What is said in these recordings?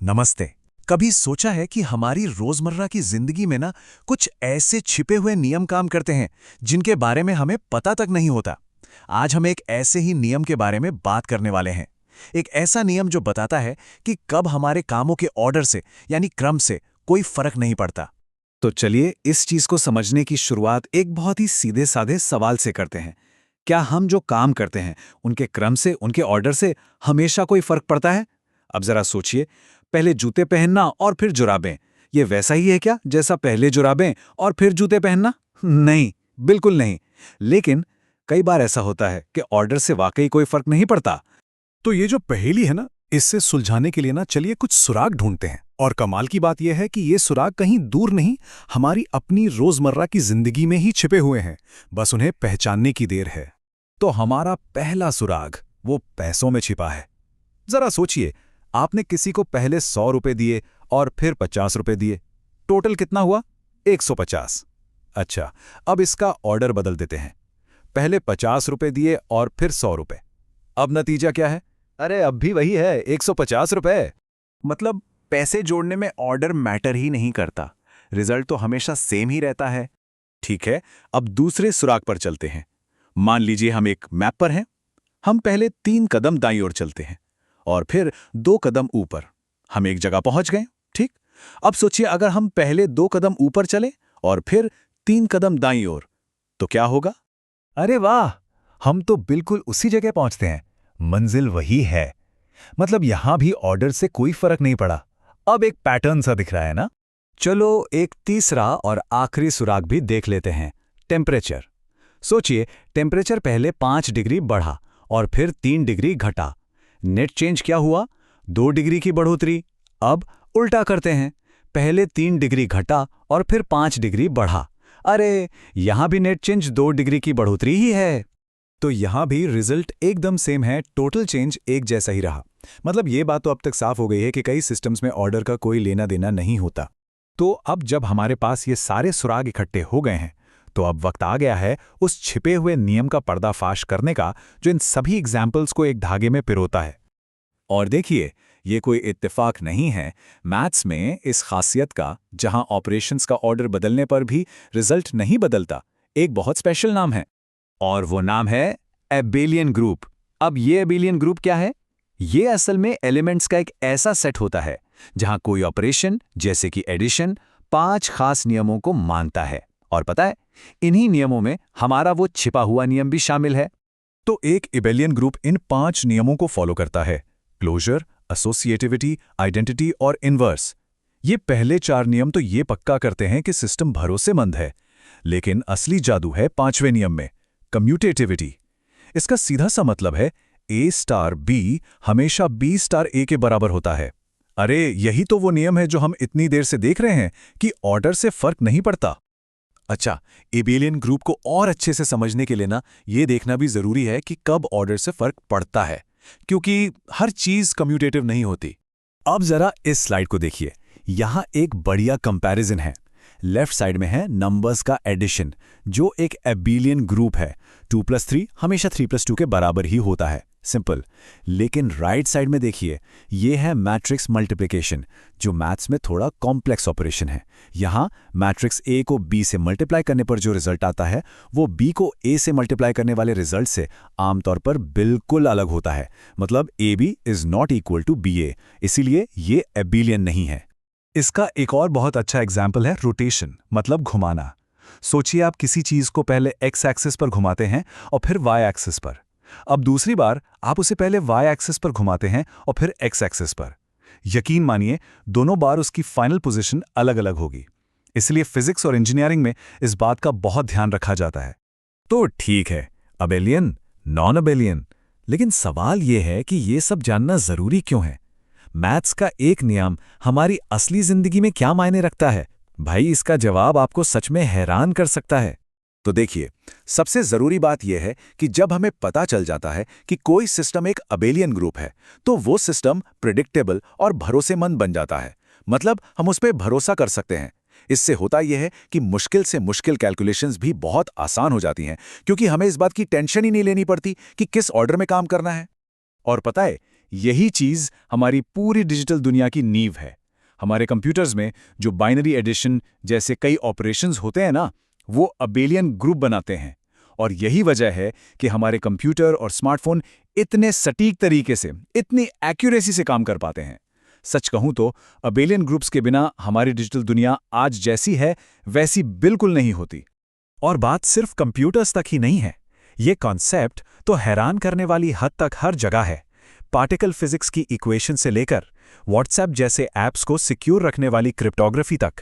नमस्ते। कभी सोचा है कि हमारी रोजमर्रा की जिंदगी में ना कुछ ऐसे छिपे हुए नियम काम करते हैं जिनके बारे में हमें पता तक नहीं होता। आज हम एक ऐसे ही नियम के बारे में बात करने वाले हैं। एक ऐसा नियम जो बताता है कि कब हमारे कामों के ऑर्डर से यानी क्रम से कोई फर्क नहीं पड़ता। तो चलिए इस चीज को समझने की शुरुआत एक बहुत ही सीधे साधे सवाल से करते हैं। क्या हम जो काम करते हैं उनके क्रम से, उनके ऑर्डर से हमेशा कोई फर्क पड़ता है? अब जरा सोचिए, पहले जूते पहनना और फिर जुराबें, ये वैसा ही है क्या जैसा पहले जुराबें और फिर जूते पहनना? नहीं, बिल्कुल नहीं। लेकिन कई बार ऐसा होता है कि ऑर्डर से वाकई कोई फर्क नहीं पड़ता। तो ये जो पहेली है ना, इससे सुलझाने के लिए ना चलिए कुछ सुराग ढूंढते हैं। और कमाल की बात यह है कि ये सुराग कहीं दूर नहीं, हमारी अपनी रोजमर्रा की जिंदगी में ही छिपे हुए हैं। बस उन्हें पहचानने की देर है। तो हमारा पहला सुराग वो पैसों में छिपा है। जरा सोचिए, आपने किसी को पहले 100 रुपए दिए और फिर 50 रुपए दिए। टोटल कितना हुआ? 150। अच्छा, अब इसका ऑर्डर बदल देते हैं। पहले 50 रुपए दिए और फिर 100 रुपए। अब नतीजा क्या है? अरे अब भी वही है, 150 रुपए। मतलब पैसे जोड़ने में ऑर्डर मैटर ही नहीं करता, रिजल्ट तो हमेशा सेम ही रहता है। ठीक है, अब दूसरे सुराग पर चलते हैं। मान लीजिए हम एक मैप पर हैं। हम पहले 3 कदम दाईं ओर चलते हैं और फिर 2 कदम ऊपर। हम एक जगह पहुंच गए, ठीक? अब सोचिए, अगर हम पहले 2 कदम ऊपर चले और फिर 3 कदम दाईं ओर, तो क्या होगा? अरे वाह, हम तो बिल्कुल उसी जगह पहुंचते हैं। मंजिल वही है। मतलब यहां भी ऑर्डर से कोई फर्क नहीं पड़ा। अब एक पैटर्न सा दिख रहा है ना? चलो एक तीसरा और आखिरी सुराग भी देख लेते हैं, टेम्परेचर। सोचिए, टेम्परेचर पहले 5 डिग्री बढ़ा और फिर 3 डिग्री घटा। नेट चेंज क्या हुआ? 2 डिग्री की बढ़ोतरी। अब उल्टा करते हैं, पहले 3 डिग्री घटा और फिर 5 डिग्री बढ़ा। अरे यहां भी नेट चेंज 2 डिग्री की बढ़ोतरी ही है। तो यहां भी रिजल्ट एकदम सेम है, टोटल चेंज एक जैसा ही रहा। मतलब ये बात तो अब तक साफ हो गई है कि कई सिस्टम्स में ऑर्डर का कोई लेना देना नहीं होता। तो अब जब हमारे पास ये सारे सुराग इकट्ठे हो गए हैं, तो अब वक्त आ गया है उस छिपे हुए नियम का पर्दाफाश करने का जो इन सभी एग्जाम्पल्स को एक धागे में पिरोता है। और देखिए, ये कोई इत्तेफाक नहीं है। मैथ्स में इस खासियत का, जहां ऑपरेशंस का ऑर्डर बदलने पर भी रिजल्ट नहीं बदलता, एक बहुत स्पेशल नाम है। और वो नाम है एबेलियन ग्रुप। अब ये एबेलियन ग्रुप क्या है? ये असल में एलिमेंट्स का एक ऐसा सेट होता है जहां कोई ऑपरेशन, जैसे कि एडिशन, 5 खास नियमों को मानता है। और पता है, इन्हीं नियमों में हमारा वो छिपा हुआ नियम भी शामिल है। तो एक एबेलियन ग्रुप इन 5 नियमों को फॉलो करता है: क्लोजर, एसोसिएटिविटी, आइडेंटिटी और इनवर्स। ये पहले 4 नियम तो ये पक्का करते हैं कि सिस्टम भरोसेमंद है। लेकिन असली जादू है 5वें नियम में, कम्यूटेटिविटी। इसका सीधा सा मतलब है A स्टार B हमेशा B स्टार A के बराबर होता है। अरे यही तो वो नियम है जो हम इतनी देर से देख रहे हैं कि ऑर्डर से फर्क नहीं पड़ता। अच्छा, एबेलियन ग्रुप को और अच्छे से समझने के लिए ना ये देखना भी जरूरी है कि कब ऑर्डर से फर्क पड़ता है, क्योंकि हर चीज कम्यूटेटिव नहीं होती। अब जरा इस स्लाइड को देखिए, यहां एक बढ़िया कंपैरिजन है। लेफ्ट साइड में है नंबर्स का एडिशन, जो एक एबेलियन ग्रुप है। 2 + 3 हमेशा 3 + 2 के बराबर ही होता है, सिंपल। लेकिन राइट साइड में देखिए, ये है मैट्रिक्स मल्टीप्लिकेशन, जो मैथ्स में थोड़ा कॉम्प्लेक्स ऑपरेशन है। यहाँ मैट्रिक्स ए को बी से मल्टीप्लाई करने पर जो रिजल्ट आता है, वो बी को ए से मल्टीप्लाई करने वाले रिजल्ट से आमतौर पर बिल्कुल अलग होता है। मतलब A B is not equal to B A, इसीलिए ये एबेलियन नहीं है। इसका एक और बहुत अच्छा एग्जाम्पल है रोटेशन, मतलब घुमाना। सोचिए, आप किसी चीज को पहले एक्स एक्सिस पर घुमाते हैं और फिर वाई एक्सिस पर। अब दूसरी बार आप उसे पहले वाई एक्सिस पर घुमाते हैं और फिर एक्स एक्सिस पर। यकीन मानिए, दोनों बार उसकी फाइनल पोजीशन अलग अलग होगी। इसलिए फिजिक्स और इंजीनियरिंग में इस बात का बहुत ध्यान रखा जाता है। तो ठीक है, अबेलियन, नॉन अबेलियन। लेकिन सवाल यह है कि ये सब जानना जरूरी क्यों है? मैथ्स का एक नियम हमारी असली जिंदगी में क्या मायने रखता है? भाई, इसका जवाब आपको सच में हैरान कर सकता है। तो देखिए, सबसे जरूरी बात यह है कि जब हमें पता चल जाता है कि कोई सिस्टम एक अबेलियन ग्रुप है, तो वो सिस्टम प्रिडिक्टेबल और भरोसेमंद बन जाता है। मतलब हम उस पर भरोसा कर सकते हैं। इससे होता यह है कि मुश्किल से मुश्किल कैलकुलेशंस भी बहुत आसान हो जाती हैं, क्योंकि हमें इस बात की टेंशन ही नहीं लेनी पड़ती कि किस ऑर्डर में काम करना है। और पता है, यही चीज़ हमारी पूरी डिजिटल दुनिया की नींव है। हमारे कंप्यूटर्स में जो बाइनरी एडिशन जैसे कई ऑपरेशंस होते हैं ना, वो अबेलियन ग्रुप बनाते हैं। और यही वजह है कि हमारे कंप्यूटर और स्मार्टफोन इतने सटीक तरीके से, इतनी एक्यूरेसी से काम कर पाते हैं। सच कहूं तो अबेलियन ग्रुप्स के बिना हमारी डिजिटल दुनिया आज जैसी है वैसी बिल्कुल नहीं होती। और बात सिर्फ कंप्यूटर्स तक ही नहीं है। ये कॉन्सेप्ट तो हैरान करने वाली हद तक हर जगह है। पार्टिकल फिजिक्स की इक्वेशन से लेकर व्हाट्सएप जैसे ऐप्स को सिक्योर रखने वाली क्रिप्टोग्राफी तक,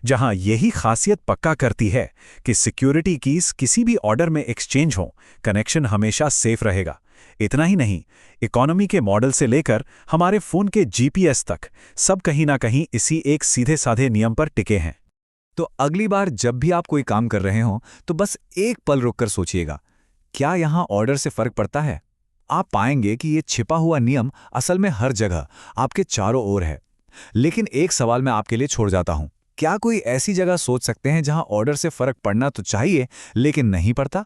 जहां यही खासियत पक्का करती है कि सिक्योरिटी कीज किसी भी ऑर्डर में एक्सचेंज हो, कनेक्शन हमेशा सेफ रहेगा। इतना ही नहीं, इकोनॉमी के मॉडल से लेकर हमारे फोन के जीपीएस तक सब कहीं ना कहीं इसी एक सीधे साधे नियम पर टिके हैं। तो अगली बार जब भी आप कोई काम कर रहे हो तो बस एक पल रुककर सोचिएगा, क्या यहां ऑर्डर से फर्क पड़ता है? आप पाएंगे कि ये छिपा हुआ नियम असल में हर जगह आपके चारों ओर है। लेकिन एक सवाल मैं आपके लिए छोड़ जाता हूं, क्या कोई ऐसी जगह सोच सकते हैं जहां ऑर्डर से फर्क पड़ना तो चाहिए लेकिन नहीं पड़ता?